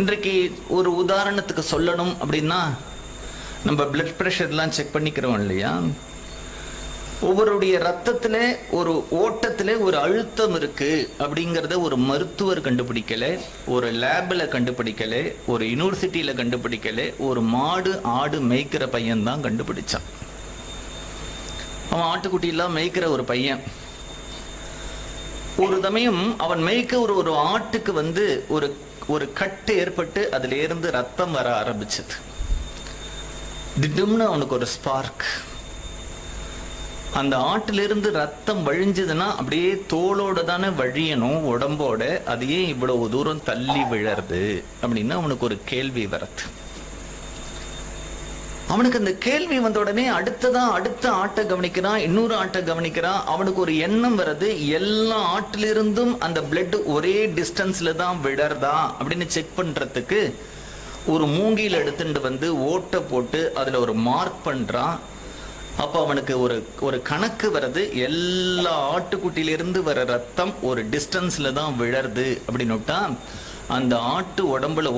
இன்றைக்கு ஒரு உதாரணத்துக்கு சொல்லணும் அப்படின்னா, நம்ம பிளட் ப்ரெஷர்லாம் செக் பண்ணிக்கிறோம் இல்லையா? ஒவ்வொருடைய ரத்தத்துல ஒரு ஓட்டத்துல ஒரு அழுத்தம் இருக்கு அப்படிங்கறத ஒரு மருத்துவர் கண்டுபிடிக்கல, ஒரு லேப்ல கண்டுபிடிக்கல, ஒரு யூனிவர்சிட்டியில கண்டுபிடிக்கல, ஒரு மாடு ஆடு மேய்க்கிற பையன் தான் கண்டுபிடிச்சான். அவன் ஆட்டுக்குட்டியெல்லாம் மேய்க்கிற ஒரு பையன். ஒரு சமயம் அவன் மேய்க்க ஒரு ஆட்டுக்கு ஒரு கட்டு ஏற்பட்டு அதுல இருந்து ரத்தம் வர ஆரம்பிச்சது. திடீர்னு அவனுக்கு ஒரு ஸ்பார்க். அந்த ஆட்டிலிருந்து ரத்தம் வழிஞ்சதுன்னா அப்படியே தோளோட தானே வழியணும், உடம்போட. அது ஏன் இவ்வளவு தூரம் தள்ளி விழறது அப்படின்னு அவனுக்கு ஒரு கேள்வி வரது. அவனுக்கு அந்த கேள்வி வந்த உடனே அடுத்த ஆட்டை கவனிக்கிறான், இன்னொரு ஆட்டை கவனிக்கிறான். அவனுக்கு ஒரு எண்ணம் வருது, எல்லா ஆட்டிலிருந்தும் அந்த பிளட் ஒரே டிஸ்டன்ஸ்ல தான் விழறதா அப்படின்னு செக் பண்றதுக்கு ஒரு மூங்கில் எடுத்துட்டு ஓட்டை போட்டு அதுல ஒரு மார்க் பண்றான். அப்ப அவனுக்கு ஒரு கணக்கு வருது, எல்லா ஆட்டுக்குட்டியிலிருந்து வர ரத்தம் ஒரு டிஸ்டன்ஸ்ல தான் விழருது அப்படின்னுட்டா அந்த ஆட்டு உடம்புல